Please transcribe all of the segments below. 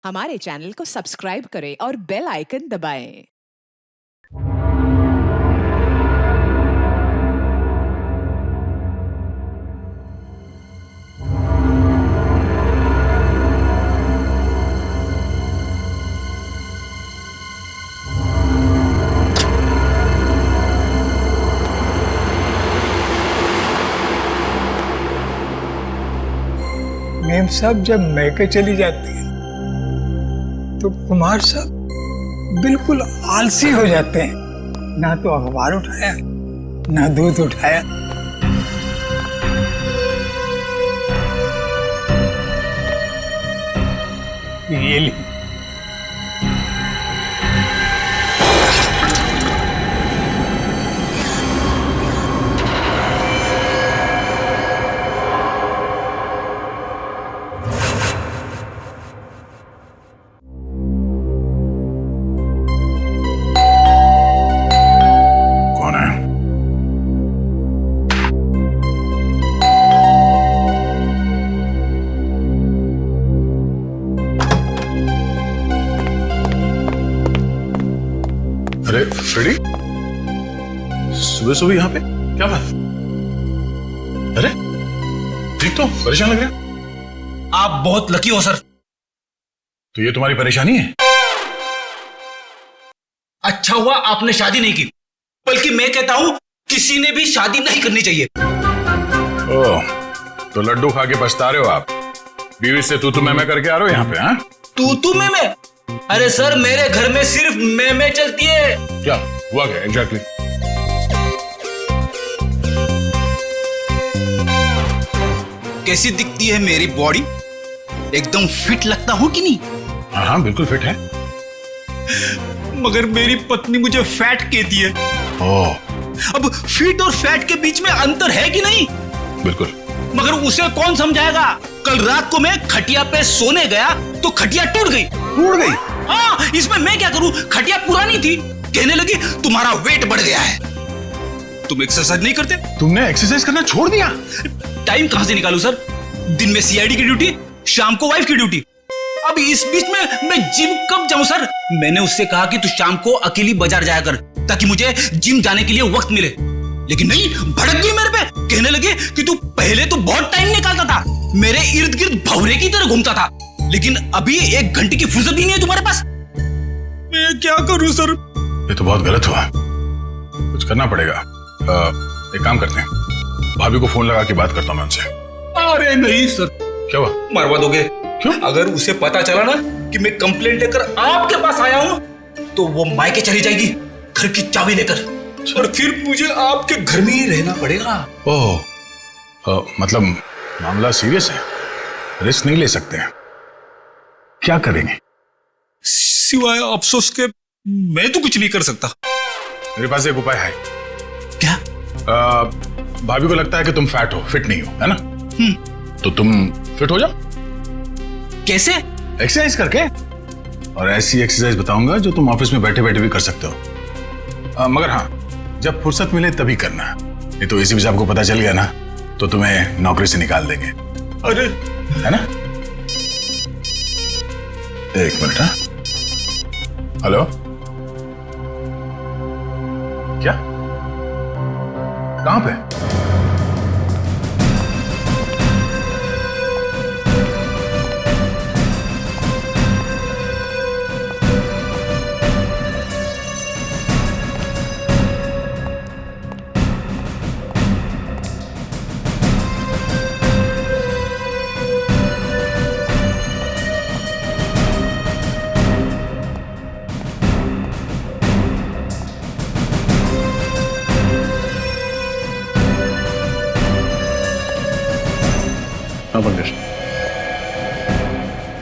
हमारे चैनल को सब्सक्राइब करें और बेल आइकन दबाएं। मेम साहब जब मैके चली जाती है तो कुमार साहब बिल्कुल आलसी हो जाते हैं। ना तो अखबार उठाया ना दूध उठाया। ये ली। कौन है? अरे फ्रेडी, सुबह सुबह यहाँ पे क्या बात? अरे ठीक तो परेशान लग रहे हो। आप बहुत लकी हो सर। तो ये तुम्हारी परेशानी है? अच्छा हुआ आपने शादी नहीं की, बल्कि मैं कहता हूं किसी ने भी शादी नहीं करनी चाहिए। ओह, तो लड्डू खा के पछता रहे हो आप? बीवी से तू मैं करके आ रहे हो यहाँ पे? हाँ, तू मैं? अरे सर, मेरे घर में सिर्फ मैं चलती है। क्या हुआ? क्या एग्जैक्टली? कैसी दिखती है मेरी बॉडी? एकदम फिट लगता हूं कि नहीं? हाँ हाँ, बिल्कुल फिट है। मगर मेरी पत्नी मुझे फैट कहती है। ओह, अब फिट और फैट के बीच में अंतर है कि नहीं? बिल्कुल। मगर उसे कौन समझाएगा? कल रात को मैं खटिया पे सोने गया तो खटिया टूट गई। टूट गई? हाँ, इसमें मैं क्या करूं? खटिया पुरानी थी। कहने लगी तुम्हारा वेट बढ़ गया है। तुम एक्सरसाइज नहीं करते? तुमने एक्सरसाइज करना छोड़ दिया? टाइम कहां से निकालूं सर? दिन में सीआईडी की ड्यूटी, शाम को वाइफ की ड्यूटी। अब इस बीच में मैं जिम कब जाऊं सर? मैंने उससे कहा कि तू शाम को अकेली बाजार जाया कर ताकि मुझे जिम जाने के लिए वक्त मिले, लेकिन नहीं, भड़क गई मेरे पे। कहने लगे कि तू पहले तो बहुत टाइम निकालता था, मेरे इर्द गिर्द भंवरे की तरह घूमता था, लेकिन अभी 1 घंटे की फुर्सत भी नहीं है तुम्हारे पास। मैं क्या करूं सर? ये तो बहुत गलत हुआ, कुछ करना पड़ेगा। एक काम करते हैं, भाभी को फोन लगा के बात करता हूं मैं उनसे। अरे नहीं सर। क्या हुआ? मरवा दोगे? क्यों? अगर उसे पता चला ना कि मैं कंप्लेंट लेकर आपके पास आया हूं तो वो मायके चली जाएगी घर की चाबी लेकर, और फिर मुझे आपके घर में ही रहना पड़ेगा। ओह, मतलब मामला सीरियस है, रिस्क नहीं ले सकते हैं। क्या करेंगे? सिवाय अफसोस के मैं तो कुछ नहीं कर सकता। मेरे पास एक उपाय है। क्या? भाभी को लगता है कि तुम फैट हो, फिट नहीं हो, है ना? तो तुम फिट हो जाओ। कैसे? एक्सरसाइज करके। और ऐसी एक्सरसाइज बताऊंगा जो तुम ऑफिस में बैठे बैठे भी कर सकते हो। मगर हाँ, जब फुर्सत मिले तभी करना, नहीं तो इसी बीच आपको पता चल गया ना तो तुम्हें नौकरी से निकाल देंगे। अरे, है ना? एक मिनट। हाँ, हेलो, क्या? कहां पे?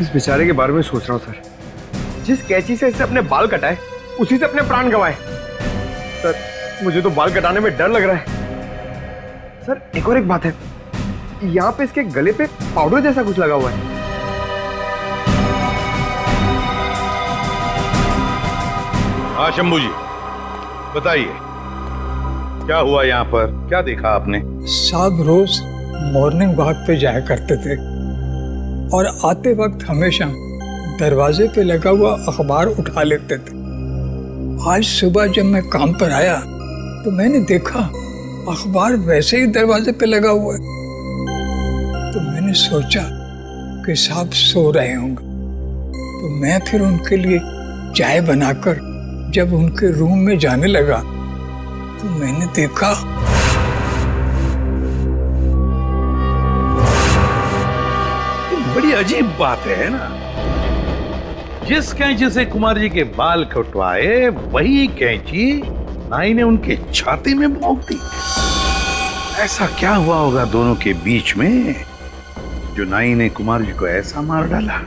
इस बेचारे के बारे में सोच रहा हूँ सर। जिस कैंची से इसने अपने बाल कटाए उसी से अपने प्राण गंवाए। सर, मुझे तो बाल कटाने में डर लग रहा है। सर, एक और एक बात है, यहाँ पे इसके गले पे पाउडर जैसा कुछ लगा हुआ है। हाँ शंभू जी, बताइए क्या हुआ यहाँ पर? क्या देखा आपने? साहब रोज मॉर्निंग वॉक पे जाया करते थे और आते वक्त हमेशा दरवाजे पे लगा हुआ अखबार उठा लेते थे। आज सुबह जब मैं काम पर आया तो मैंने देखा अखबार वैसे ही दरवाजे पे लगा हुआ है। तो मैंने सोचा कि साहब सो रहे होंगे, तो मैं फिर उनके लिए चाय बनाकर जब उनके रूम में जाने लगा तो मैंने देखा बड़ी अजीब बात है ना, जिस कैंची से कुमार जी के बाल कटवाए वही कैंची नाई ने उनके छाती में भोंक दी। ऐसा क्या हुआ होगा दोनों के बीच में जो नाई ने कुमार जी को ऐसा मार डाला?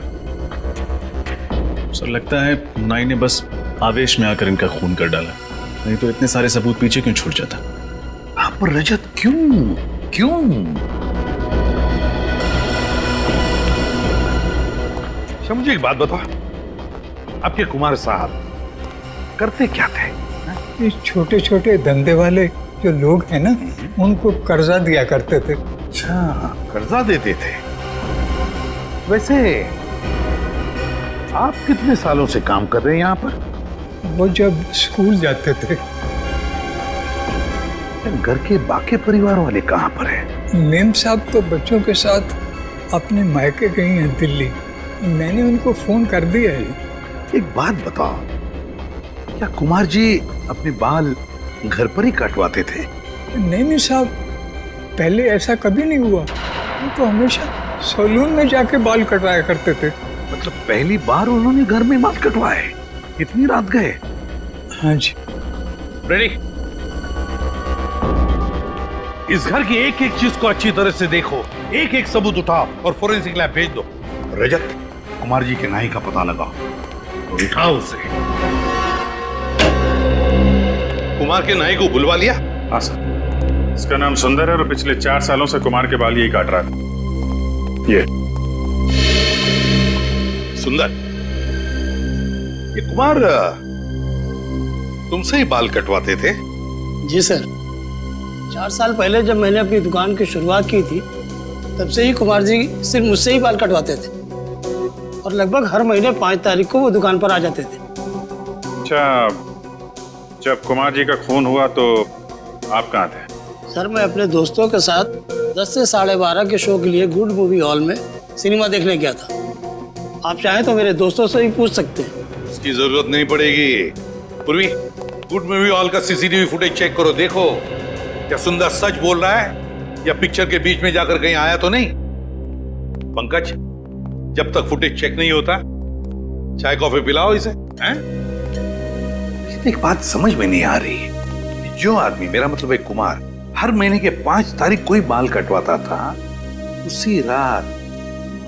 सर लगता है नाई ने बस आवेश में आकर इनका खून कर डाला, नहीं तो इतने सारे सबूत पीछे क्यों छूट जाता। आप रजत क्यों क्यों? अच्छा मुझे एक बात बताओ, आपके कुमार साहब करते क्या थे? ये छोटे छोटे धंधे वाले जो लोग हैं ना, उनको कर्जा दिया करते थे। अच्छा, कर्जा देते थे। वैसे आप कितने सालों से काम कर रहे हैं यहाँ पर? वो जब स्कूल जाते थे। घर के बाकी परिवार वाले कहाँ पर हैं? मेम साहब तो बच्चों के साथ अपने मायके गई हैं दिल्ली। मैंने उनको फोन कर दिया है। एक बात बताओ, क्या कुमार जी अपने बाल घर पर ही कटवाते थे? नहीं साहब, पहले ऐसा कभी नहीं हुआ। वो तो हमेशा सैलून में जाके बाल कटवाया करते थे। मतलब पहली बार उन्होंने घर में बाल कटवाए? इतनी रात गए? हाँ जी। रेडी? इस घर की एक एक चीज को अच्छी तरह से देखो, एक एक सबूत उठाओ और फोरेंसिक लैब भेज दो। रजत, कुमार जी के नाई का पता लगाओ और उठाओ उसे। कुमार के नाई को बुलवा लिया? हाँ सर, इसका नाम सुंदर है और पिछले 4 सालों से कुमार के बाल यही काट रहा था। ये सुंदर, ये कुमार तुमसे ही बाल कटवाते थे? जी सर, 4 साल पहले जब मैंने अपनी दुकान की शुरुआत की थी तब से ही कुमार जी सिर्फ मुझसे ही बाल कटवाते थे और लगभग हर महीने 5 तारीख को वो दुकान पर आ जाते थे। अच्छा, जब कुमार जी का खून हुआ तो आप कहाँ थे? सर मैं अपने दोस्तों के साथ 10 से 12:30 के शो के लिए गुड मूवी हॉल में सिनेमा देखने गया था। आप चाहें तो मेरे दोस्तों से भी पूछ सकते हैं। इसकी जरूरत नहीं पड़ेगी। पूर्वी, गुड मूवी हॉल का सीसीटीवी फुटेज चेक करो, देखो क्या सुंदर सच बोल रहा है या पिक्चर के बीच में जाकर कहीं आया तो नहीं। पंकज, जब तक फुटेज चेक नहीं होता चाय कॉफी पिलाओ इसे। हैं? एक बात समझ में नहीं आ रही, जो आदमी, मेरा मतलब है कुमार, हर महीने के 5 तारीख को ही बाल कटवाता था, उसी रात,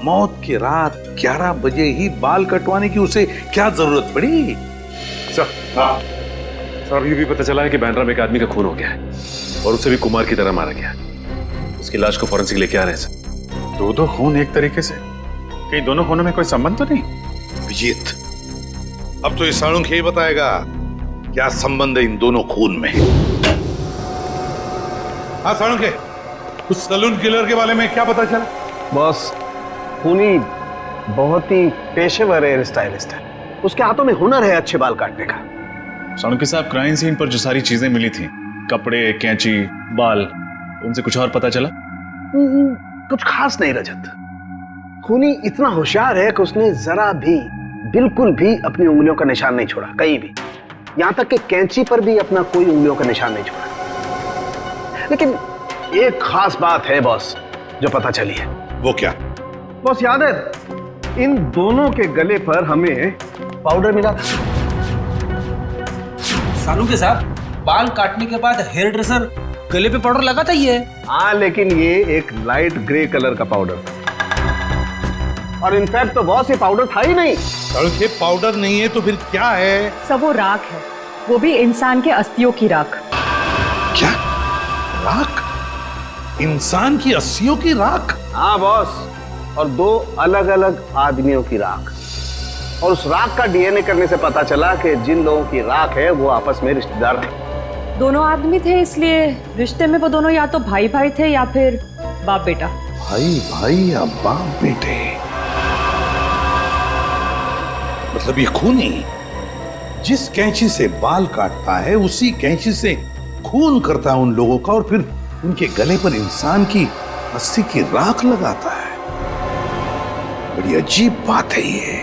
मौत की रात 11 बजे ही बाल कटवाने की उसे क्या जरूरत पड़ी? सर ये भी पता चला है कि बैंड्रा में एक आदमी का खून हो गया है और उसे भी कुमार की तरह मारा गया। उसकी लाश को फॉरेंसिक लेके आ रहे हैं सर। 2 खून एक तरीके से, कहीं दोनों खूनों में कोई संबंध तो नहीं? विजीत, अब तो ये साळुंखे ही बताएगा क्या संबंध है इन दोनों खून में। हाँ साळुंखे, उस सलून किलर के बारे में क्या पता चला? बॉस, खूनी बहुत ही पेशेवर हेयर स्टाइलिस्ट है। उसके हाथों में हुनर है अच्छे बाल काटने का। साळुंखे साहब, क्राइम सीन पर जो सारी चीजें मिली थी, कपड़े, कैंची, बाल, उनसे कुछ और पता चला? कुछ खास नहीं रजत। खूनी इतना होशियार है कि उसने जरा भी, बिल्कुल भी अपनी उंगलियों का निशान नहीं छोड़ा कहीं भी। यहां तक कि कैंची पर भी अपना कोई उंगलियों का निशान नहीं छोड़ा। लेकिन एक खास बात है बॉस जो पता चली है। वो क्या? बॉस याद है, इन दोनों के गले पर हमें पाउडर मिला था। साळुंखे साहब, बाल काटने के बाद हेयर ड्रेसर गले पे पाउडर लगाता ही है। हाँ, लेकिन ये एक लाइट ग्रे कलर का पाउडर था और इनफैक्ट तो बॉस ये पाउडर था ही नहीं। साळुंखे, पाउडर नहीं है तो फिर क्या है? सब वो राख है, वो भी इंसान के अस्थियों की राख। क्या? राख? इंसान की अस्थियों की राख? हाँ बॉस, और 2 अलग अलग आदमियों की राख। और उस राख का डीएनए करने से पता चला कि जिन लोगों की राख है वो आपस में रिश्तेदार थे। दोनों आदमी थे, इसलिए रिश्ते में वो दोनों या तो भाई भाई थे या फिर बाप बेटा। भाई भाई या बाप बेटे? मतलब ये खूनी जिस कैंची से बाल काटता है उसी कैंची से खून करता है उन लोगों का, और फिर उनके गले पर इंसान की अस्थि की राख लगाता है। बड़ी अजीब बात है ये।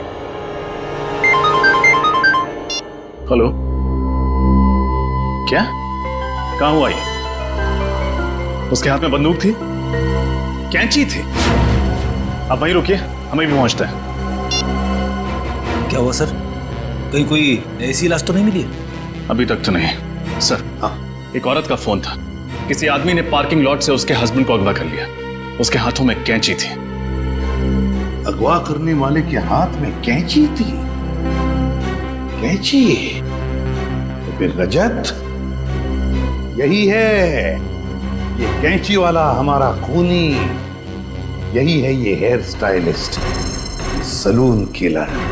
हेलो, क्या? कहां हुआ ये? उसके हाथ में बंदूक थी, कैंची थी। आप वहीं रुकिए, हमें भी पहुंचता है। क्या हुआ सर? कहीं कोई ऐसी लाश तो नहीं मिली है? अभी तक तो नहीं सर। हाँ, एक औरत का फोन था, किसी आदमी ने पार्किंग लॉट से उसके हस्बैंड को अगवा कर लिया। उसके हाथों में कैंची थी। अगवा करने वाले के हाथ में कैंची थी? कैंची? तो फिर रजत यही है, ये कैंची वाला हमारा खूनी, यही है ये हेयर स्टाइलिस्ट, सलून किलर।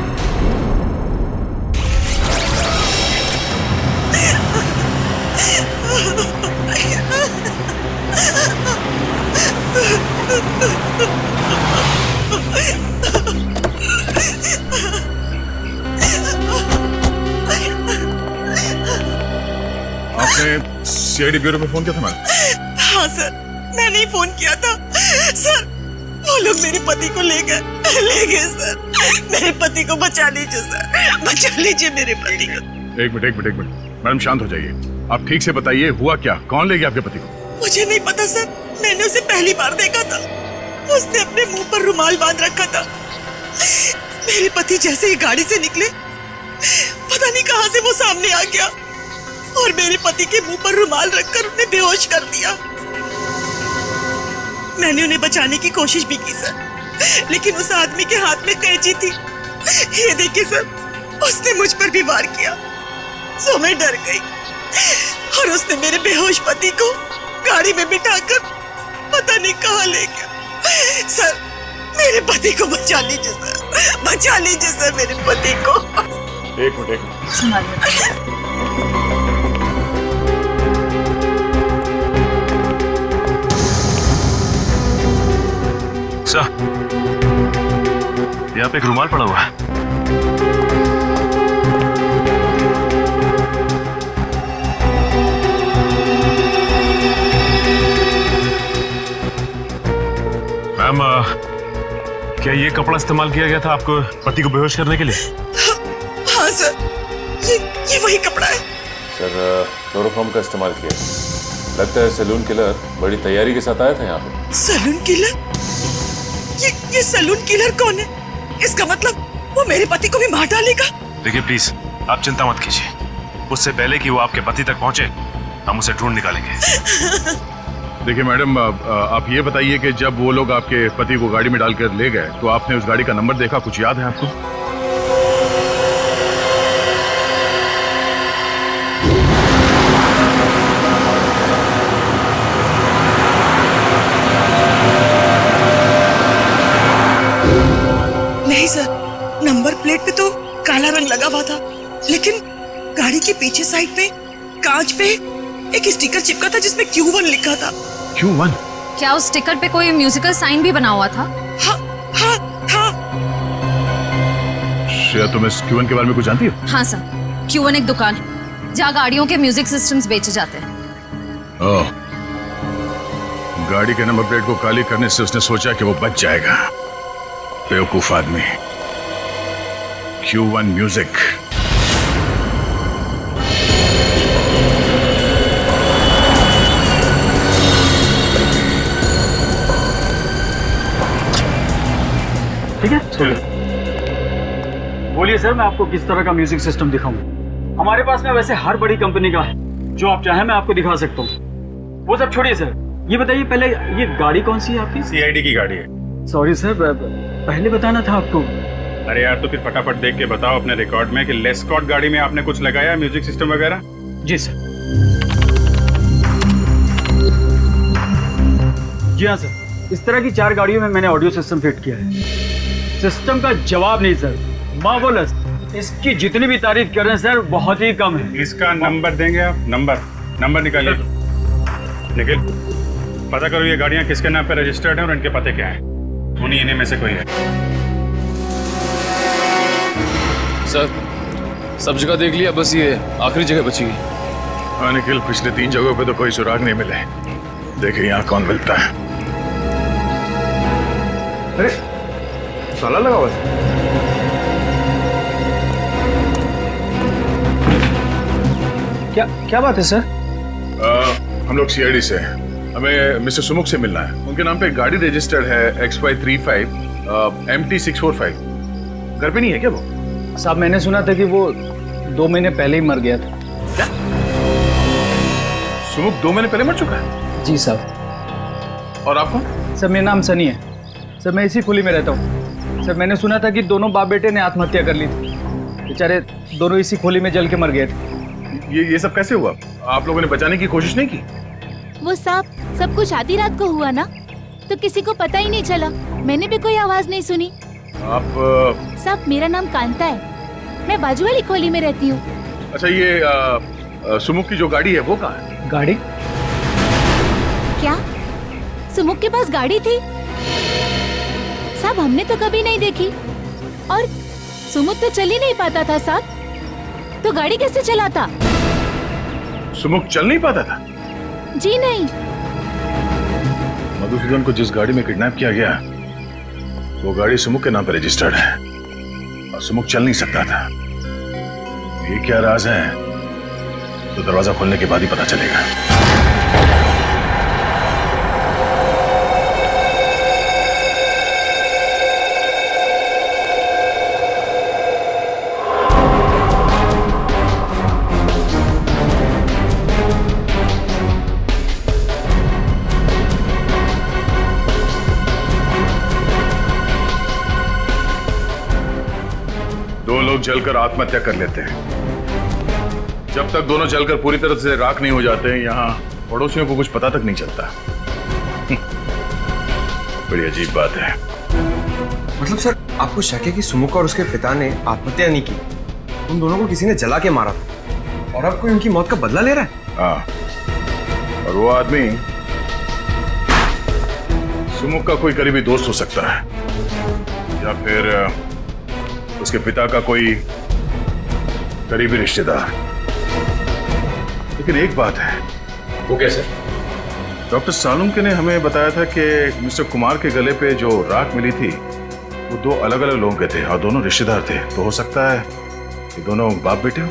आपने सीआईडी ब्यूरो में फोन किया था मैडम? हाँ सर, मैंने ही फोन किया था। सर वो लोग मेरे पति को ले गए सर। मेरे पति को बचा लीजिए सर, बचा लीजिए मेरे पति को। एक मिनट मैडम, शांत हो जाइए। आप ठीक से बताइए हुआ क्या, कौन ले गया आपके पति को? मुझे नहीं पता सर, मैंने उसे पहली बार देखा था। उसने अपने मुंह पर रुमाल बांध रखा था। मेरे पति जैसे ही गाड़ी से निकले, पता नहीं कहां से वो सामने आ गया और मेरे पति के मुंह पर रुमाल रखकर उन्हें बेहोश कर दिया। मैंने उन्हें बचाने की कोशिश भी की सर, लेकिन उस आदमी के हाथ में कैंची थी। ये देखिए सर, उसने मुझ पर भी वार किया, सो मैं डर गई और उसने मेरे बेहोश पति को गाड़ी में बिठाकर पता नहीं कहां ले गया। सर मेरे पति को बचा लीजिए सर, बचा लीजिए सर मेरे पति को। एक मिनट। सर, यहाँ पे एक रुमाल पड़ा हुआ है। मैम, क्या ये कपड़ा इस्तेमाल किया गया था आपको पति को बेहोश करने के लिए? हाँ सर, ये वही कपड़ा है। सर, क्लोरोफॉर्म का इस्तेमाल किया। लगता है सैलून किलर बड़ी तैयारी के साथ आया था यहाँ पे। Saloon killer? ये सैलून किलर कौन है? इसका मतलब वो मेरे पति को भी मार डालेगा। देखिए प्लीज, आप चिंता मत कीजिए। उससे पहले कि वो आपके पति तक पहुंचे, हम उसे ढूंढ निकालेंगे। देखिए मैडम, आप ये बताइए कि जब वो लोग आपके पति को गाड़ी में डालकर ले गए तो आपने उस गाड़ी का नंबर देखा, कुछ याद है आपको? नहीं सर, नंबर प्लेट पे तो काला रंग लगा हुआ था, लेकिन गाड़ी के पीछे साइड पे कांच पे एक स्टिकर चिपका था जिसमें Q1 लिखा था। Q1? क्या उस स्टिकर पे कोई म्यूजिकल साइन भी बना हुआ था? हाँ था। श्रेया, तुम इस Q1 के बारे में कुछ जानती हो? हाँ सर, Q1 एक दुकान है जहाँ गाड़ियों के म्यूजिक सिस्टम्स बेचे जाते हैं। ओह, गाड़ी के नंबर प्लेट को काली करने से उसने सोचा कि वो बच जाएगा। बेवकूफ आदमी। Q1 music. ठीक है, बोलिए सर, मैं आपको किस तरह का म्यूजिक सिस्टम दिखाऊं? हमारे पास में वैसे हर बड़ी कंपनी का है, जो आप चाहें मैं आपको दिखा सकता हूँ। वो सब छोड़िए सर, ये बताइए पहले, ये गाड़ी कौन सी है आपकी? सीआईडी की गाड़ी है। सॉरी सर, पहले बताना था आपको। अरे यार, तो फिर फटाफट देख के बताओ अपने रिकॉर्ड में कि लेस्कॉट गाड़ी में आपने कुछ लगाया म्यूजिक सिस्टम वगैरह? जी सर। जी हाँ सर, इस तरह की 4 गाड़ियों में मैंने ऑडियो सिस्टम फिट किया है। सिस्टम का जवाब नहीं सर, मार्वलस। इसकी जितनी भी तारीफ करें सर, बहुत ही कम है। इसका नंबर देंगे आप? नंबर निकालिए। निखिल, पता करो ये गाड़ियां किसके नाम पे रजिस्टर्ड हैं और इनके पते क्या हैं। उन्हीं इन्हीं में से कोई है। सर सब जगह देख लिया, बस ये आखिरी जगह बची है। हाँ निखिल, पिछले 3 जगहों पे तो कोई सुराग नहीं मिले। देखे यहाँ कौन मिलता है। अरे ताला लगा हुआ है। क्या बात है सर? हम लोग सीआईडी से हैं। हमें मिस्टर सुमुख से मिलना है। उनके नाम पे एक गाड़ी रजिस्टर्ड है XY35 MT645। घर पे नहीं है क्या वो? साहब मैंने सुना था कि वो 2 महीने पहले ही मर गया था। क्या? सुमुख 2 महीने पहले मर चुका है? जी साहब। और आपको? सर मेरा नाम सनी है सर, मैं इसी खुली में रहता हूँ सर। मैंने सुना था कि दोनों बाप बेटे ने आत्महत्या कर ली थी। बेचारे दोनों इसी खोली में जल के मर गए थे। ये सब कैसे हुआ? आप लोगों ने बचाने की कोशिश नहीं की? वो सब कुछ आधी रात को हुआ ना, तो किसी को पता ही नहीं चला। मैंने भी कोई आवाज नहीं सुनी। आप साहब मेरा नाम कांता है, मैं बाजू वाली खोली में रहती हूँ। अच्छा, ये सुमुख की जो गाड़ी है वो कहाँ है? गाड़ी? क्या सुमुख के पास गाड़ी थी? साहब हमने तो कभी नहीं देखी, और सुमुख तो चल ही नहीं पाता था साहब, तो गाड़ी कैसे चलाता? सुमुख चल नहीं पाता था? जी नहीं। मधुसूदन को जिस गाड़ी में किडनैप किया गया वो गाड़ी सुमुख के नाम पर रजिस्टर्ड है, और सुमुख चल नहीं सकता था। ये क्या राज है तो दरवाजा खोलने के बाद ही पता चलेगा। जलकर आत्महत्या कर लेते हैं। जब तक दोनों जलकर पूरी तरह से राख नहीं हो जाते, यहाँ पड़ोसियों को कुछ पता तक नहीं चलता। बड़ी अजीब बात है। मतलब सर, आपको शक है कि सुमुख और उसके पिता ने आत्महत्या नहीं की, उन दोनों को किसी ने जला के मारा था, और अब कोई उनकी मौत का बदला ले रहा है? हाँ, और वो आदमी सुमुख का कोई करीबी दोस्त हो सकता है, या फिर उसके पिता का कोई करीबी रिश्तेदार। लेकिन एक बात है। वो कैसे? डॉक्टर सालुंके ने हमें बताया था कि मिस्टर कुमार के गले पे जो राख मिली थी वो 2 अलग अलग लोगों के थे, और दोनों रिश्तेदार थे। तो हो सकता है कि दोनों बाप बेटे हो।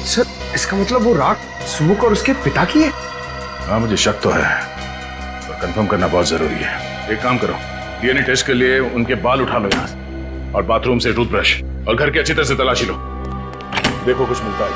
सर इसका मतलब वो राख सुमुख और उसके पिता की है? हाँ, मुझे शक तो है, पर कंफर्म करना बहुत जरूरी है। एक काम करो, डीएनए टेस्ट के लिए उनके बाल उठा लो यहाँ से, और बाथरूम से टूथब्रश, और घर की अच्छी तरह से तलाशी लो। देखो कुछ मिलता है।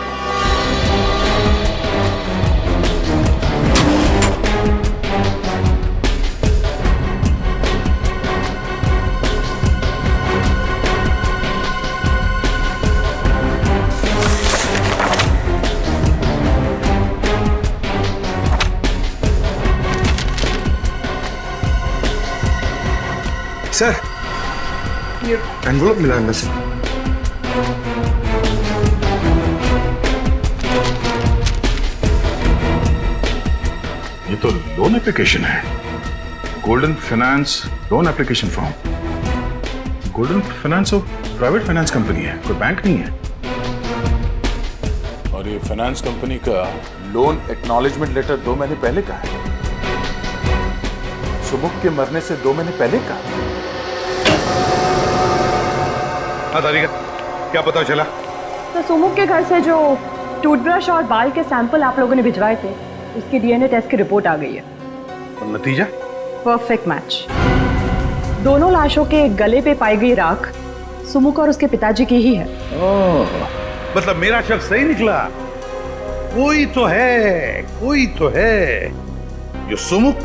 सर ये एनवलप मिला अंदर से। ये तो लोन एप्लीकेशन है, golden finance loan application form. Golden finance और प्राइवेट फाइनेंस कंपनी है, कोई बैंक नहीं है। और ये फाइनेंस कंपनी का लोन एक्नॉलेजमेंट लेटर 2 महीने पहले का है। सुमुख के मरने से 2 महीने पहले का। हाँ तारिका, क्या पता चला? तो सुमुख के घर से जो टूथब्रश और बाल के सैंपल आप लोगों ने भिजवाए थे, उसकी डीएनए टेस्ट की रिपोर्ट आ गई है। और नतीजा? Perfect match. दोनों लाशों के गले पे पाई गई राख सुमुख और उसके पिताजी की ही है। ओह, मतलब मेरा शक सही निकला। कोई तो है जो सुमुख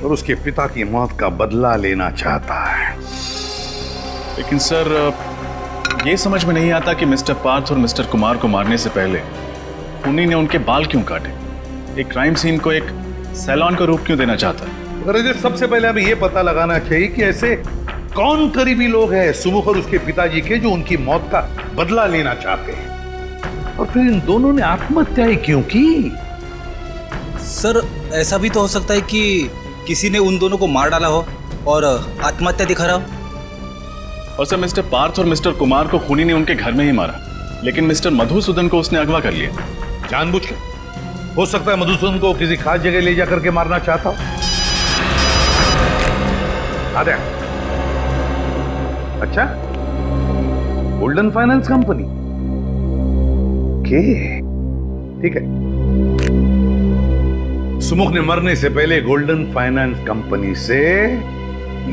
और उसके पिता की मौत का बदला लेना चाहता है। लेकिन सर ये समझ में नहीं आता कि मिस्टर पार्थ और मिस्टर कुमार को मारने से पहले उन्हीं ने उनके बाल क्यों काटे? एक क्राइम सीन को एक सैलून का रूप क्यों देना चाहता है? सबसे पहले हमें यह पता लगाना चाहिए कि ऐसे कौन करीबी लोग हैं सुमुख और उसके पिताजी के जो उनकी मौत का बदला लेना चाहते हैं, और फिर इन दोनों ने आत्महत्या ही क्यों की? सर ऐसा भी तो हो सकता है कि किसी ने उन दोनों को मार डाला हो और आत्महत्या दिखा रहा हो। और सर मिस्टर पार्थ और मिस्टर कुमार को खूनी ने उनके घर में ही मारा, लेकिन मिस्टर मधुसूदन को उसने अगवा कर लिया। जानबूझ के? हो सकता है मधुसूदन को किसी खास जगह ले जाकर के मारना चाहता हो। आदे अच्छा, गोल्डन फाइनेंस कंपनी के ठीक है। सुमुख ने मरने से पहले गोल्डन फाइनेंस कंपनी से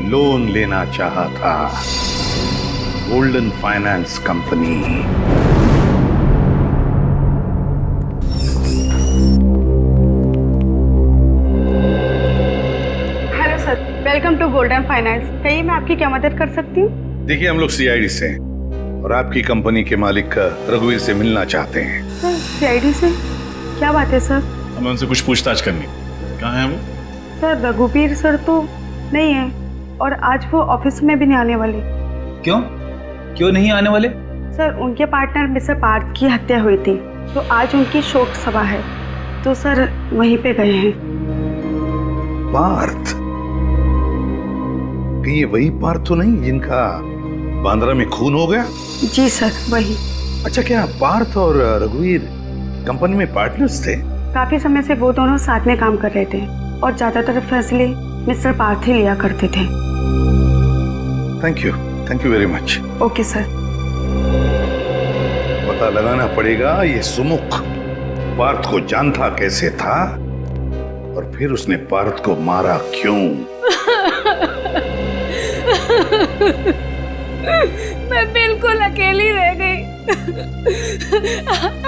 लोन लेना चाहा था। Golden Finance company. Hello sir, welcome to Golden Finance. कहिए मैं आपकी क्या मदद कर सकती हूँ? देखिए, हम लोग सीआईडी से हैं और आपकी कंपनी के मालिक रघुवीर से मिलना चाहते हैं। सर सीआईडी से? क्या बात है सर? हमें उनसे कुछ पूछताछ करनी। कहाँ है वो? सर रघुवीर सर तो नहीं है और आज वो ऑफिस में भी नहीं आने वाले। क्यों क्यों नहीं आने वाले? सर उनके पार्टनर मिस्टर पार्थ की हत्या हुई थी तो आज उनकी शोक सभा है, तो सर वहीं पे गए हैं। पार्थ? ये वही पार्थ तो नहीं जिनका बांद्रा में खून हो गया? जी सर वही। अच्छा, क्या पार्थ और रघुवीर कंपनी में पार्टनर्स थे? काफी समय से वो दोनों साथ में काम कर रहे थे और ज्यादातर फैसले मिस्टर पार्थ ही लिया करते थे। Thank you very much. Okay sir. पता लगाना पड़ेगा ये सुमुख पार्थ को जानता कैसे था और फिर उसने पार्थ को मारा क्यों। मैं बिल्कुल अकेली रह गई।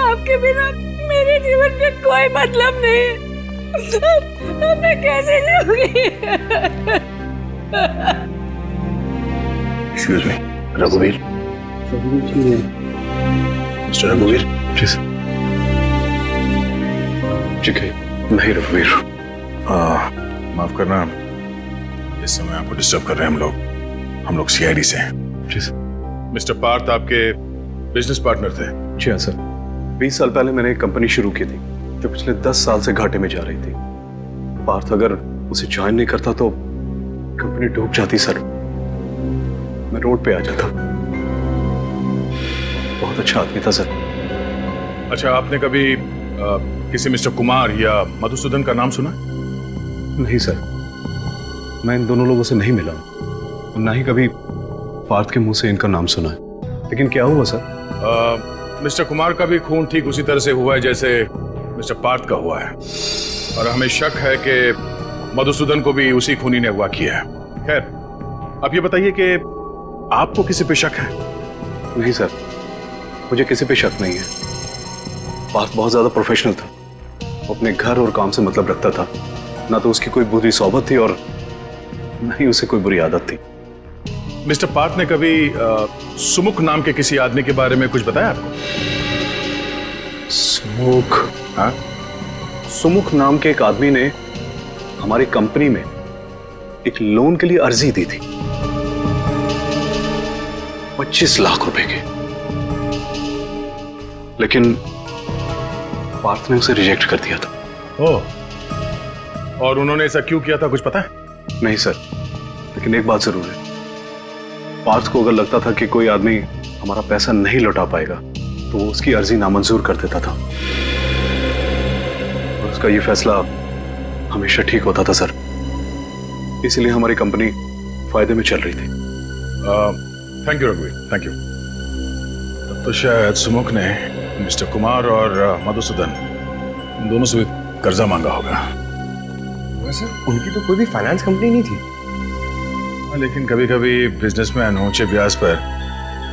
आपके बिना मेरे जीवन का कोई मतलब नहीं। अब मैं कैसे जीऊंगी? एक्सक्यूज मी, रघुवीर। मिस्टर रघुवीर, प्लीज। ठीक है, मैं ही रघुवीर। माफ करना, इस समय आपको डिस्टर्ब कर रहे हैं। हम लोग सीआईडी से हैं। मिस्टर पार्थ आपके बिजनेस पार्टनर थे? जी हाँ सर, 20 साल पहले मैंने एक कंपनी शुरू की थी जो पिछले 10 साल से घाटे में जा रही थी। पार्थ अगर उसे ज्वाइन नहीं करता तो कंपनी डूब जाती सर। मैं रोड पे आ जाता। बहुत अच्छा आदमी था सर। अच्छा, आपने कभी किसी मिस्टर कुमार या मधुसूदन का नाम सुना? नहीं सर, मैं इन दोनों लोगों से नहीं मिला और ना ही कभी पार्थ के मुंह से इनका नाम सुना है। लेकिन क्या हुआ सर? मिस्टर कुमार का भी खून ठीक उसी तरह से हुआ है जैसे मिस्टर पार्थ का हुआ है और हमें शक है कि मधुसूदन को भी उसी खूनी ने अगवा किया है। खैर, अब ये बताइए कि आपको किसी पे शक है? नहीं सर, मुझे किसी पे शक नहीं है। पार्थ बहुत ज्यादा प्रोफेशनल था। वो अपने घर और काम से मतलब रखता था। ना तो उसकी कोई बुरी सोबत थी और ना ही उसे कोई बुरी आदत थी। मिस्टर पार्थ ने कभी सुमुख नाम के किसी आदमी के बारे में कुछ बताया आपको? सुमुख? हाँ, सुमुख नाम के एक आदमी ने हमारी कंपनी में एक लोन के लिए अर्जी दी थी 25 लाख रुपए की, लेकिन पार्थ ने उसे रिजेक्ट कर दिया था। ओह, और उन्होंने ऐसा क्यों किया था, कुछ पता है? नहीं सर, लेकिन एक बात जरूर है, पार्थ को अगर लगता था कि कोई आदमी हमारा पैसा नहीं लौटा पाएगा तो वो उसकी अर्जी नामंजूर कर देता था और उसका ये फैसला हमेशा ठीक होता था सर। इसलिए हमारी कंपनी फायदे में चल रही थी। थैंक यू रघुवीर, थैंक यू। तब तो शायद सुमुख ने मिस्टर कुमार और मधुसूदन इन दोनों से भी कर्जा मांगा होगा। वैसे उनकी तो कोई भी फाइनेंस कंपनी नहीं थी। लेकिन कभी कभी बिजनेसमैन ऊंचे ब्याज पर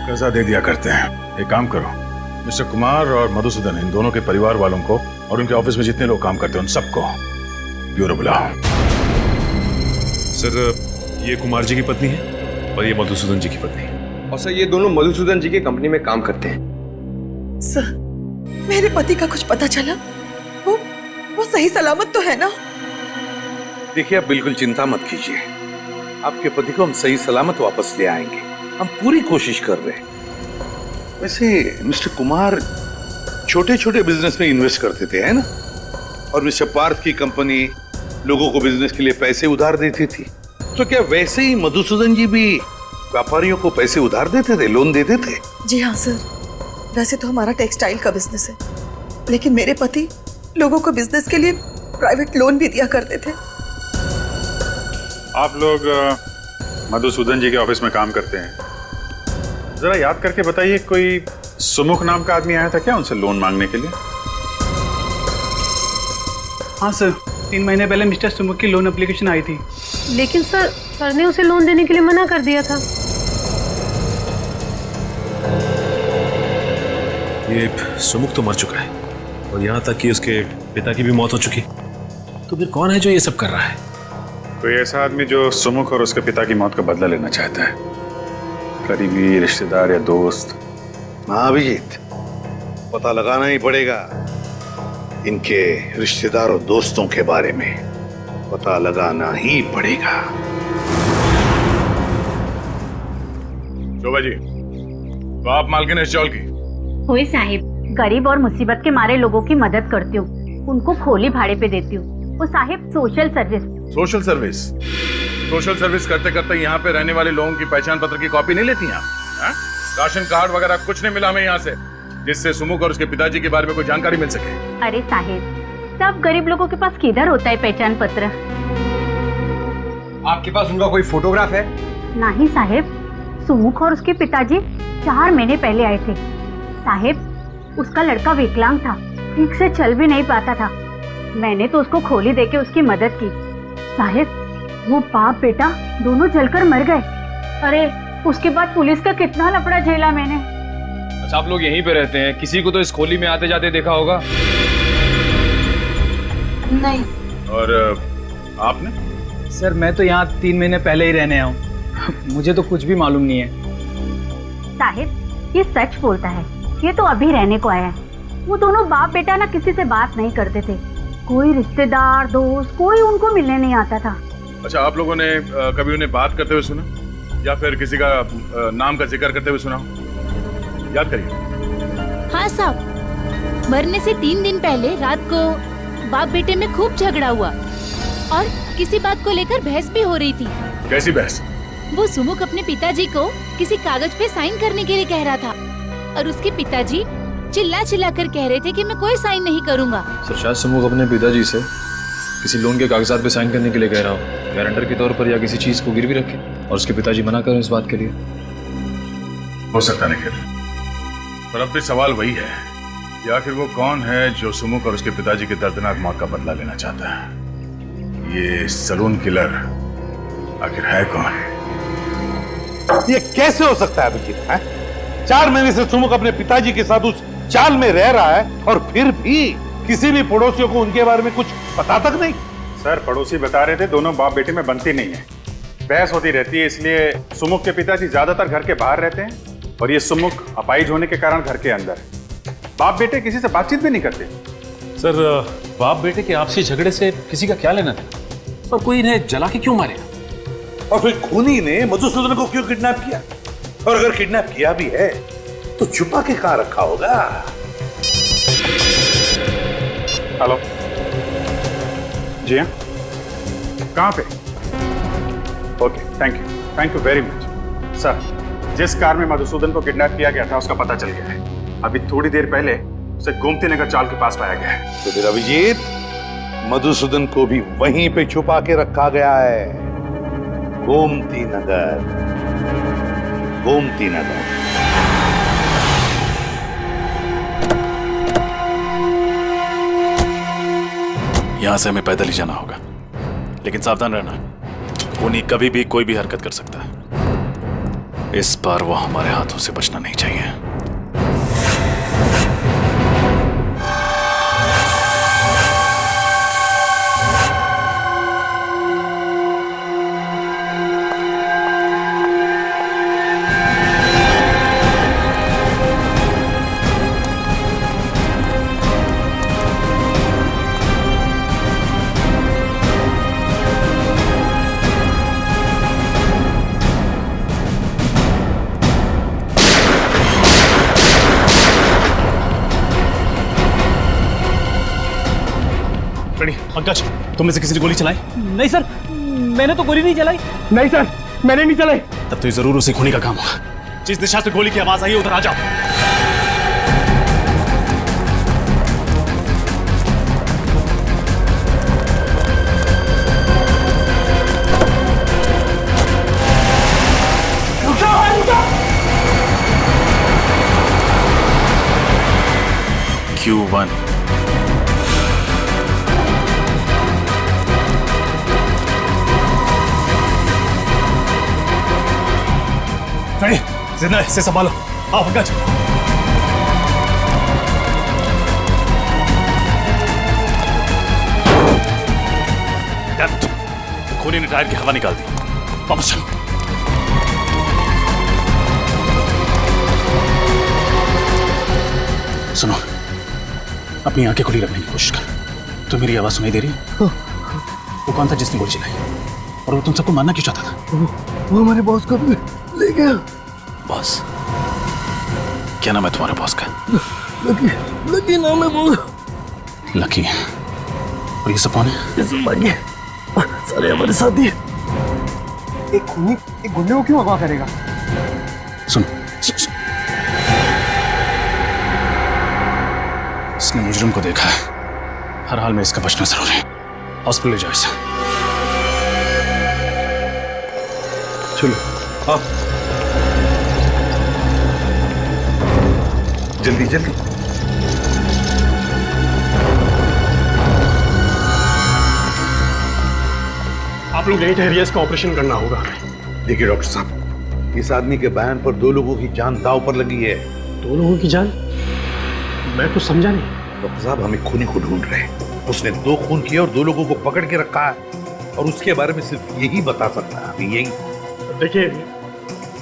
कर्जा दे दिया करते हैं। एक काम करो, मिस्टर कुमार और मधुसूदन इन दोनों के परिवार वालों को और उनके ऑफिस में जितने लोग काम करते हैं उन सबको ब्यूरो बुलाओ। सर, ये कुमार जी की पत्नी है और ये मधुसूदन जी की पत्नी है। और सर, ये दोनों मधुसूदन जी की कंपनी में काम करते हैं। सर, मेरे पति का कुछ पता चला? वो सही सलामत तो है ना? देखिए, आप बिल्कुल चिंता मत कीजिए, आपके पति को हम सही सलामत वापस ले आएंगे। हम पूरी कोशिश कर रहे हैं। वैसे मिस्टर कुमार छोटे छोटे बिजनेस में इन्वेस्ट करते थे, है ना? और मिस्टर पार्थ की कंपनी लोगों को बिजनेस के लिए पैसे उधार देती थी। तो क्या वैसे ही मधुसूदन जी भी व्यापारियों को पैसे उधार देते थे, लोन देते थे? जी हाँ सर, वैसे तो हमारा टेक्सटाइल का बिजनेस है, लेकिन मेरे पति लोगों को बिजनेस के लिए प्राइवेट लोन भी दिया करते थे। आप लोग मधुसूदन जी के ऑफिस में काम करते हैं। जरा याद करके बताइए, कोई सुमुख नाम का आदमी आया था क्या उनसे लोन मांगने के लिए? हाँ सर, 3 महीने पहले मिस्टर सुमुख की लोन एप्लीकेशन आई थी। लेकिन सर ने उसे लोन देने के लिए मना कर दिया था। ये सुमुख तो मर चुका है और यहाँ तक कि उसके पिता की भी मौत हो चुकी, तो फिर कौन है जो ये सब कर रहा है? कोई ऐसा आदमी जो सुमुख और उसके पिता की मौत का बदला लेना चाहता है, करीबी रिश्तेदार या दोस्त। हाँ अभिजीत, पता लगाना ही पड़ेगा इनके रिश्तेदार और दोस्तों के बारे में, पता लगाना ही पड़ेगा। शोभा जी, तो आप मालकिन इस चौल की? होई साहिब, गरीब और मुसीबत के मारे लोगों की मदद करती हूँ, उनको खोली भाड़े पे देती हूँ। वो Sahib social service. Social service? Social service करते करते यहाँ पे रहने वाले लोगों की पहचान पत्र की कॉपी नहीं लेती आप? राशन कार्ड वगैरह कुछ नहीं मिला हमें यहाँ से, जिससे सुमुख और उसके पिताजी के बारे में कोई जानकारी मिल सके? अरे साहिब, सब गरीब लोगों के पास किधर होता है पहचान पत्र? आपके पास उनका कोई फोटोग्राफ है? नहीं साहिब, सुमुख और उसके पिताजी 4 महीने पहले आए थे। साहिब, उसका लड़का विकलांग था, ठीक से चल भी नहीं पाता था। मैंने तो उसको खोली देके उसकी मदद की। साहिब, वो बाप बेटा दोनों जलकर मर गए। अरे उसके बाद पुलिस का कितना लफड़ा झेला मैंने। अच्छा, आप लोग यहीं पे रहते हैं? किसी को तो इस खोली में आते जाते देखा होगा? नहीं। और आपने? सर मैं तो यहाँ 3 महीने पहले ही रहने आया हूँ, मुझे तो कुछ भी मालूम नहीं है। साहिब, ये सच बोलता है, ये तो अभी रहने को आया है। वो दोनों बाप बेटा ना किसी से बात नहीं करते थे, कोई रिश्तेदार दोस्त कोई उनको मिलने नहीं आता था। अच्छा, आप लोगों ने कभी उन्हें बात करते हुए सुना या फिर किसी का नाम का जिक्र करते हुए सुना? याद करिए। हाँ साहब, मरने से 3 दिन पहले रात को बाप बेटे में खूब झगड़ा हुआ और किसी बात को लेकर बहस भी हो रही थी। कैसी बहस? वो सुमुख अपने पिताजी को किसी कागज पे साइन करने के लिए कह रहा था और उसके पिताजी चिल्ला चिल्ला कर कह रहे थे कि मैं कोई साइन नहीं करूंगा। सर, शायद सुमुख अपने पिताजी से किसी लोन के कागजात पे साइन करने के लिए कह रहा हो, गारंटर के तौर पर, या किसी चीज को गिरवी रखे और उसके पिताजी मना करें इस बात के लिए। हो सकता है निखिल, पर अब भी सवाल वही है कि आखिर वो कौन है जो सुमुख और उसके पिताजी की दर्दनाक मौत का बदला लेना चाहता है? ये सलून किलर आखिर है कौन? ये कैसे हो सकता है अभिजीत? 4 महीने से सुमुख अपने पिताजी के साथ उस चाल में रह रहा है और फिर भी किसी भी पड़ोसियों को उनके बारे में कुछ पता तक नहीं। सर, पड़ोसी बता रहे थे दोनों बाप बेटे में बनती नहीं है, बहस होती रहती है, इसलिए सुमुख के पिताजी ज्यादातर घर के बाहर रहते हैं और ये सुमुख अपाहिज होने के कारण घर के अंदर है। बाप बेटे किसी से बातचीत भी नहीं करते। सर, बाप बेटे के आपसी झगड़े से किसी का क्या लेना था? और कोई इन्हें जला के क्यों मारेगा? और फिर खूनी ने मधुसूदन को क्यों किडनैप किया? और अगर किडनैप किया भी है तो छुपा के कहां रखा होगा? हेलो जी, हाँ, कहाँ पे? Okay, thank you very much. Sir, जिस कार में मधुसूदन को किडनैप किया गया था उसका पता चल गया है। अभी थोड़ी देर पहले उसे गोमती नगर चाल के पास पाया गया है। तो फिर अभिजीत, मधुसूदन को भी वहीं पे छुपा के रखा गया है, गोमती नगर। गोमती नगर। यहां से हमें पैदल ही जाना होगा, लेकिन सावधान रहना, खूनी कभी भी कोई भी हरकत कर सकता है। इस बार वो हमारे हाथों से बचना नहीं चाहिए। पंकज, तुम में से किसी ने गोली चलाई? नहीं सर, मैंने तो गोली नहीं चलाई। नहीं सर, मैंने नहीं चलाई। तब तो ये जरूर उसे खूनी का काम होगा। जिस दिशा से गोली की आवाज आई है उधर आ जाओ। Q1 जिंदा है, इसे संभालो। आओ पंकज। खूनी ने टायर की हवा निकाल दी। वापस चलो। सुनो, अपनी आंखें खुली रखने की कोशिश कर। तो मेरी आवाज सुनाई दे रही है? वो कौन था जिसने गोली चलाई और वो तुम सबको मारना क्यों चाहता था? वो हमारे बॉस को ले गया। बॉस? क्या नाम है तुम्हारे बॉस का? लकी, लकी नाम है वो। लकी? और ये सब कौन है? सारे हमारे साथी। एक खूनी एक गुंडे को क्यों अगवा करेगा? सुनो, इसने मुजरिम को देखा है। हर हाल में इसका बचना जरूरी है। हॉस्पिटल ले जाओ इसे। चलो आओ, जल्दी जल्दी। आप लोग यहीं ठहरिए, इसका ऑपरेशन करना होगा। देखिए डॉक्टर साहब, इस आदमी के बयान पर 2 लोगों की जान दांव पर लगी है। 2 लोगों की जान? मैं कुछ समझा नहीं। डॉक्टर साहब, हम एक खूनी को ढूंढ रहे हैं। उसने 2 खून किए और 2 लोगों को पकड़ के रखा है, और उसके बारे में सिर्फ यही बता सकता है। अभी यही देखिए,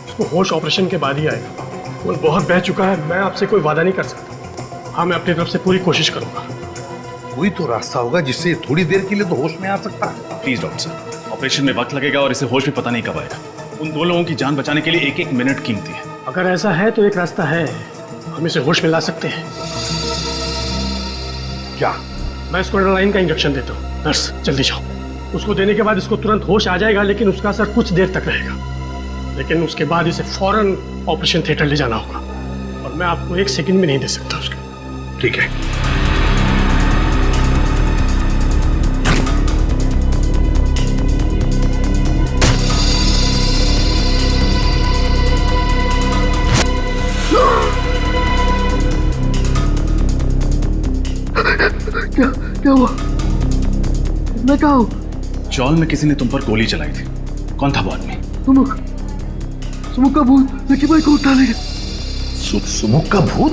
उसको होश ऑपरेशन के बाद ही आएगा। वो बहुत बह चुका है। मैं आपसे कोई वादा नहीं कर सकता। हाँ, मैं अपनी तरफ से पूरी कोशिश करूंगा। कोई तो रास्ता होगा जिससे थोड़ी देर के लिए तो होश में आ सकता है। प्लीज डॉक्टर साहब, ऑपरेशन में वक्त लगेगा और इसे होश भी पता नहीं कब आएगा। उन 2 लोगों की जान बचाने के लिए 1-1 मिनट कीमती है। अगर ऐसा है तो एक रास्ता है, हम इसे होश में ला सकते हैं। क्या? मैं इसको एड्रेनालाइन का इंजेक्शन देता हूँ। नर्स, जल्दी जाओ। उसको देने के बाद इसको तुरंत होश आ जाएगा, लेकिन उसका असर कुछ देर तक रहेगा। लेकिन उसके बाद इसे फौरन ऑपरेशन थिएटर ले जाना होगा, और मैं आपको 1 सेकंड भी नहीं दे सकता उसके। ठीक है। क्या हुआ? मैं कहा हूँ? चौल में किसी ने तुम पर गोली चलाई थी। कौन था वो आदमी? सुमुख का भूत लकी भाई को उठा ले गया। सुमुख का भूत?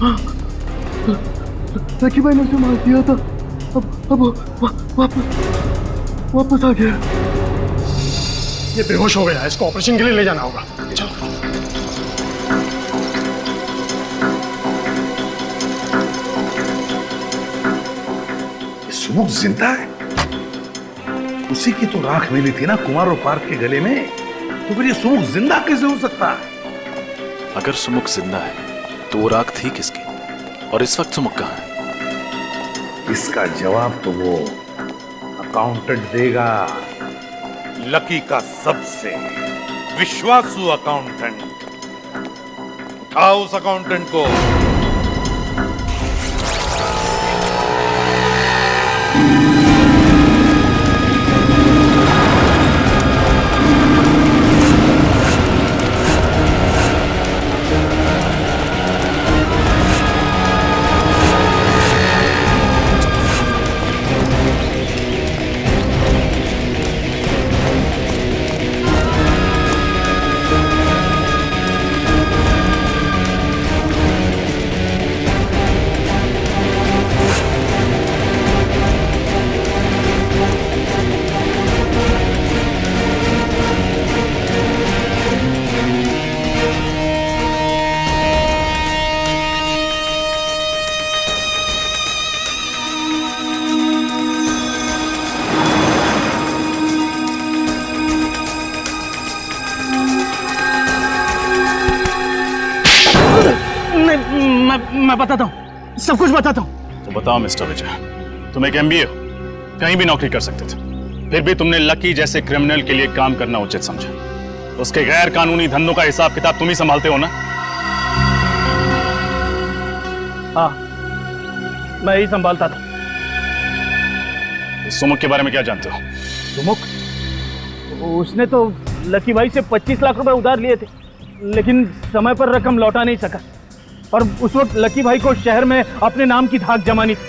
हाँ, लकी भाई ने उसे मार दिया था। अब वापस आ गया। ये बेहोश हो गया है, इसको ऑपरेशन के लिए ले जाना होगा। चलो। सुमुख जिंदा है? उसी की तो राख मिली थी ना कुमार और पार्क के गले में। तो फिर ये सुमुख जिंदा कैसे हो सकता है? अगर सुमुख जिंदा है तो वो राख थी किसकी, और इस वक्त सुमुख कहाँ है? इसका जवाब तो वो अकाउंटेंट देगा। लकी का सबसे विश्वासु अकाउंटेंट। उठाओ उस अकाउंटेंट को। मैं बताता हूँ, सब कुछ बताता हूँ। तो बताओ मिस्टर विजय, तुम एक MBA हो, कहीं भी नौकरी कर सकते थे, फिर भी तुमने लकी जैसे क्रिमिनल के लिए काम करना उचित समझा। उसके गैर कानूनी धंधों का हिसाब किताब तुम ही संभालते हो ना? हाँ, मैं ही संभालता था। सुमुख के बारे में क्या जानते हो? सुमुख? उसने तो लकी भाई से 25 लाख रुपए उधार लिए थे, लेकिन समय पर रकम लौटा नहीं सका। और उस वक्त लकी भाई को शहर में अपने नाम की धाक जमानी थी,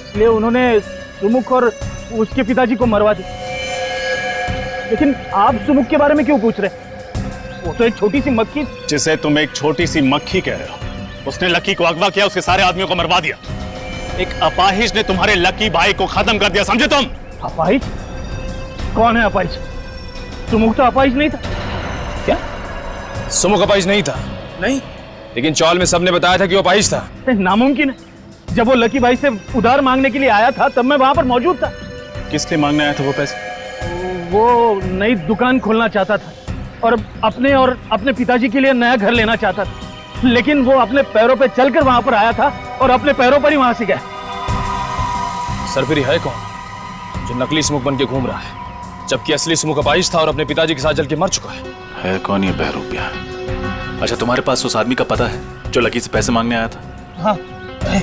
इसलिए उन्होंने सुमुख और उसके पिताजी को मरवा दिया। लेकिन आप सुमुख के बारे में क्यों पूछ रहे? वो तो एक छोटी सी मक्खी। जिसे तुम एक छोटी सी मक्खी कह रहे हो, उसने लकी को अगवा किया, उसके सारे आदमियों को मरवा दिया। एक अपाहिज ने तुम्हारे लकी भाई को खत्म कर दिया, समझे तुम? अपाहिज? कौन है अपाहिज? सुमुख तो अपाहिज नहीं था। क्या? सुमुख अपाहिज नहीं था? नहीं, लेकिन चौल में सबने बताया था कि वो अपाहिज था। नामुमकिन है। जब वो लकी भाई से उधार मांगने के लिए आया था तब मैं वहां पर मौजूद था। किस लिए मांगने आया था वो पैसे? वो नई दुकान खोलना चाहता था और अपने पिताजी के लिए नया घर लेना चाहता था, लेकिन वो अपने पैरों पे चलकर वहां पर आया था और अपने पैरों पर ही वहां से गया। सरफिरी है कौन जो नकली सुमुख बन के घूम रहा है, जबकि असली सुमुख अपाहिज था और अपने पिताजी के साथ जल के मर चुका है कौन ये बहरूपिया? अच्छा, तुम्हारे पास उस आदमी का पता है जो लकी से पैसे मांगने आया था? हाँ है।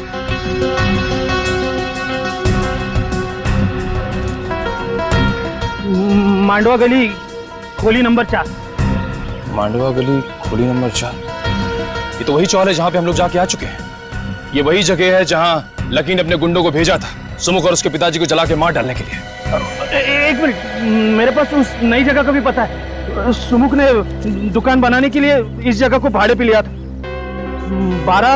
मांडवा गली खोली नंबर 4। मांडवा गली खोली नंबर 4? ये तो वही चौल है जहां पे हम लोग जाके आ चुके हैं। ये वही जगह है जहां लकी ने अपने गुंडों को भेजा था सुमुख और उसके पिताजी को जला के मार डालने के लिए। एक मिनट, मेरे पास उस नई जगह का भी पता है। सुमुख ने दुकान बनाने के लिए इस जगह को भाड़े पे लिया था। 12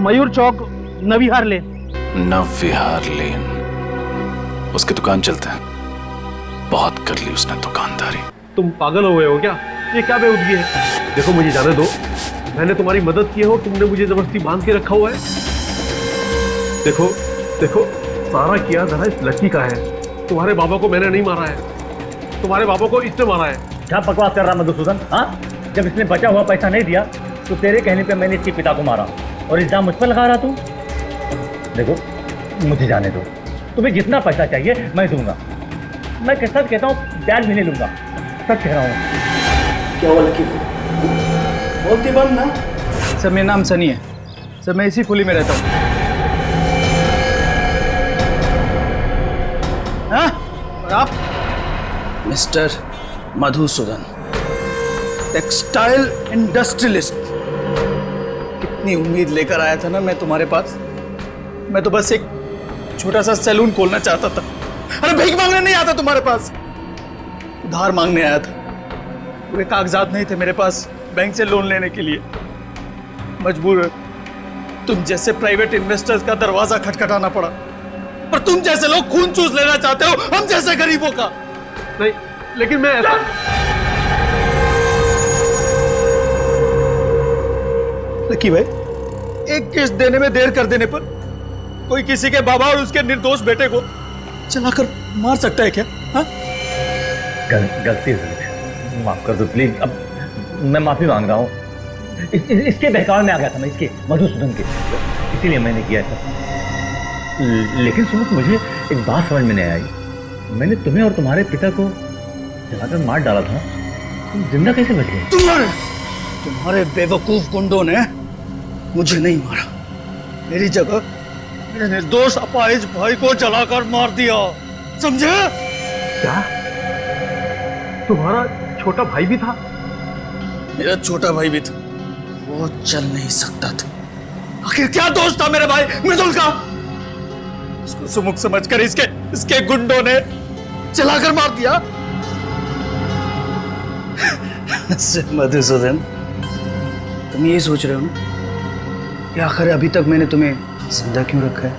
मयूर चौक, नविहार लेन। नविहार लेन, उसकी दुकान चलता है। बहुत कर ली उसने दुकानदारी। तुम पागल हो गए हो क्या? ये क्या बेवजगी है? देखो मुझे जाने दो, मैंने तुम्हारी मदद की है और तुमने मुझे जबरदस्ती बांध के रखा हुआ है। देखो देखो, सारा किया जरा इस लकी का है। तुम्हारे बाबा को मैंने नहीं मारा है, तुम्हारे बाबा को इसने मारा है। क्या बकवास कर रहा मधुसूदन? हाँ, जब इसने बचा हुआ पैसा नहीं दिया तो तेरे कहने पे मैंने इसके पिता को मारा और इल्जाम मुझ पर लगा रहा तू। देखो मुझे जाने दो, तुम्हें जितना पैसा चाहिए मैं दूंगा। मैं सच कहता हूँ, ब्याज भी नहीं लूंगा, सच कह रहा हूँ। क्या हुआ लकी? बोलती बंद ना। सर मेरा नाम सनी है सर, मैं इसी खुली में रहता हूँ। हाँ? और आप? Mister Madhusudan, textile industrialist. कितनी उम्मीद लेकर आया था ना मैं तुम्हारे पास। मैं तो बस एक छोटा सा सैलून खोलना चाहता था। अरे भीख मांगने नहीं आता तुम्हारे पास, उधार मांगने आया था। पूरे कागजात नहीं थे मेरे पास बैंक से लोन लेने के लिए। मजबूर तुम जैसे प्राइवेट इन्वेस्टर्स का दरवाजा खटखटाना पड़ा, पर तुम जैसे लोग खून चूस लेना चाहते हो हम जैसे गरीबों का। नहीं, लेकिन मैं ऐसा... लकी भाई, एक किस्त देने में देर कर देने पर कोई किसी के बाबा और उसके निर्दोष बेटे को चलाकर मार सकता है क्या? हाँ? गलती हुई, माफ कर दो प्लीज। अब मैं माफी मांग रहा हूँ। इसके बहकावे में आ गया था मैं, इसके मधुसूदन के, इसीलिए मैंने किया था। लेकिन सुमुख, मुझे एक बात समझ में नहीं आई। मैंने तुम्हें और तुम्हारे पिता को जलाकर मार डाला था, तुम जिंदा कैसे बच गए? तुम्हारे बेवकूफ गुंडों ने मुझे नहीं मारा, मेरी जगह मेरे निर्दोष अपाहिज भाई को जलाकर मार दिया, समझे? क्या तुम्हारा छोटा भाई भी था? मेरा छोटा भाई भी था, वो चल नहीं सकता था। आखिर क्या दोष था मेरे भाई मृदुल का? उसको सुमुख समझकर इसके गुंडों ने जलाकर मार दिया। मधुसूदन, तुम यही सोच रहे हो ना कि आखिर अभी तक मैंने तुम्हें जिंदा क्यों रखा है?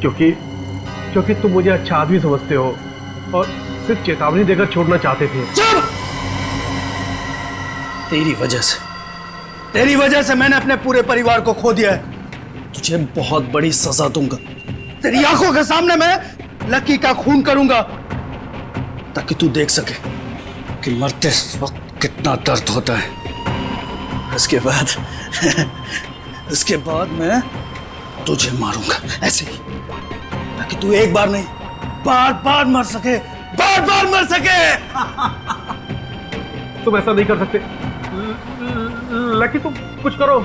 क्योंकि तुम मुझे अच्छा आदमी समझते हो और सिर्फ चेतावनी देकर छोड़ना चाहते थे। चुप! तेरी वजह से मैंने अपने पूरे परिवार को खो दिया है। तुझे बहुत बड़ी सजा दूंगा। तेरी आंखों के सामने मैं लकी का खून करूंगा ताकि तू देख सके कि मरते वक्त कितना दर्द होता है। उसके बाद मैं तुझे मारूंगा ऐसे ही, ताकि तू एक बार नहीं बार बार मर सके। तुम ऐसा नहीं कर सकते। लकी तुम कुछ करो।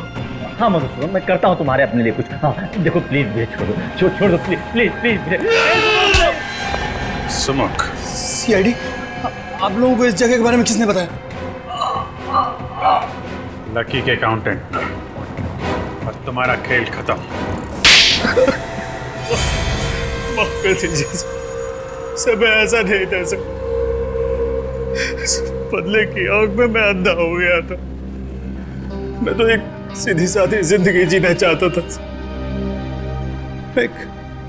हाँ मधुसूदन, मैं करता हूँ तुम्हारे अपने लिए कुछ। हाँ देखो प्लीज मुझे छोड़ दो please please please. Sumukh, CID, आप लोगों को इस जगह के बारे में किसने बताया? लकी के अकाउंटेंट। और तुम्हारा खेल खत्म। माफ कर दीजिए सर, मैं ऐसा नहीं था सर। बदले की आग में मैं अंधा हो गया था। मैं तो एक सीधी सादी जिंदगी जीना चाहता था।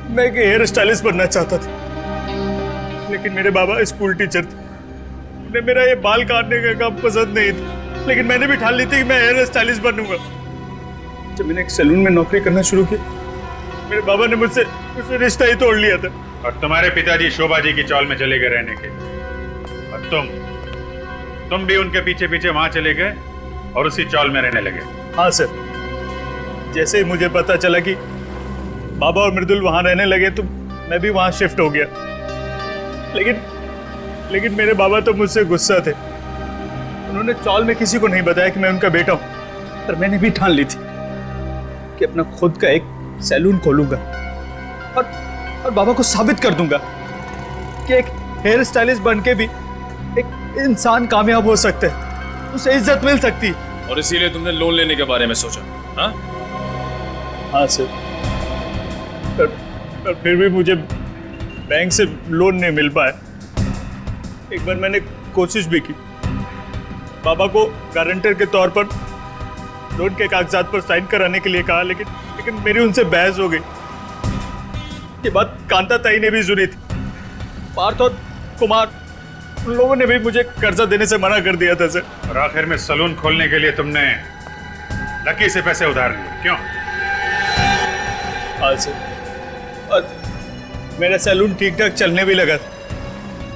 मैं एक हेयर स्टाइलिस्ट बनना चाहता था, लेकिन मेरे बाबा स्कूल टीचर थे। उन्हें मेरा ये बाल काटने का काम पसंद नहीं था, लेकिन मैंने भी ठान ली थी कि मैं हेयर स्टाइलिस्ट बनूंगा। जब मैंने एक सैलून में नौकरी करना शुरू किया, मेरे बाबा ने मुझसे रिश्ता ही तोड़ लिया था। और तुम्हारे पिताजी शोभा जी की चौल में चले गए रहने के लिए, और तुम भी उनके पीछे पीछे वहां चले गए और उसी चौल में रहने लगे। हाँ सर, जैसे ही मुझे पता चला कि बाबा और मृदुल वहां रहने लगे तो मैं भी वहां शिफ्ट हो गया। लेकिन मेरे बाबा तो मुझसे गुस्सा थे। उन्होंने चौल में किसी को नहीं बताया कि मैं उनका बेटा हूं, पर मैंने भी ठान ली थी कि अपना खुद का एक सैलून खोलूंगा और बाबा को साबित कर दूंगा कि एक हेयर स्टाइलिस्ट बन के भी एक इंसान कामयाब हो सकता है, उसे इज्जत मिल सकती है। और इसीलिए तुमने लोन लेने के बारे में सोचा? हाँ हाँ सर, पर फिर भी मुझे बैंक से लोन नहीं मिल पाया। एक बार मैंने कोशिश भी की, बाबा को गारंटर के तौर पर लोन के कागजात पर साइन कराने के लिए कहा, लेकिन मेरी उनसे बहस हो गई। ये बात कांता ताई ने भी सुनी थी। पार्थ और कुमार, उन लोगों ने भी मुझे कर्जा देने से मना कर दिया था सर। और आखिर में सलून खोलने के लिए तुमने लकी से पैसे उधार लिए, क्यों? हाँ सर, और मेरा सैलून ठीक ठाक चलने भी लगा था।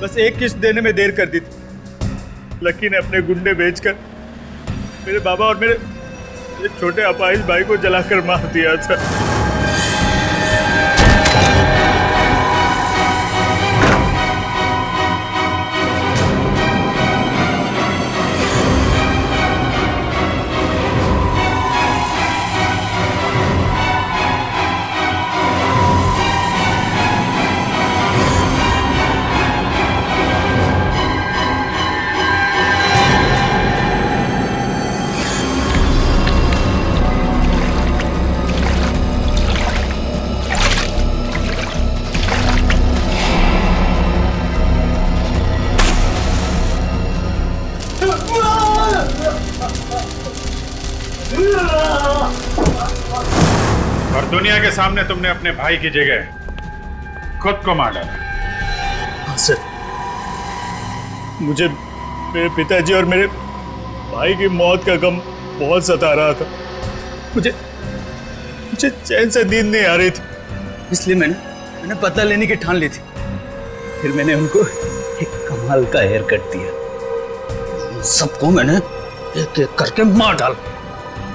बस एक किस्त देने में देर कर दी थी। लकी ने अपने गुंडे बेचकर मेरे बाबा और मेरे छोटे अपाहिज भाई को जलाकर मार दिया था। और दुनिया के सामने तुमने अपने भाई की जगह खुद को मार डाला। हाँ सर, मुझे मेरे पिताजी और मेरे भाई की मौत का गम बहुत सता रहा था। मुझे चैन से नींद नहीं आ रही थी, इसलिए मैंने बदला लेने की ठान ली थी। फिर मैंने उनको एक कमाल का हेयर कट दिया। सबको मैंने एक एक करके मार डाला।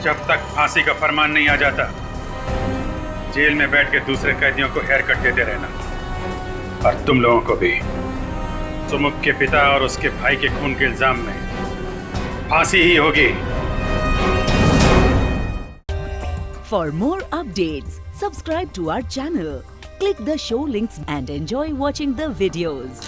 जब तक फांसी का फरमान नहीं आ जाता, जेल में बैठ के दूसरे कैदियों को हेयर कट देते रहना। और तुम लोगों को भी सुमुख के पिता और उसके भाई के खून के इल्जाम में फांसी ही होगी। For more updates, subscribe to our channel, click the show links and enjoy watching the videos.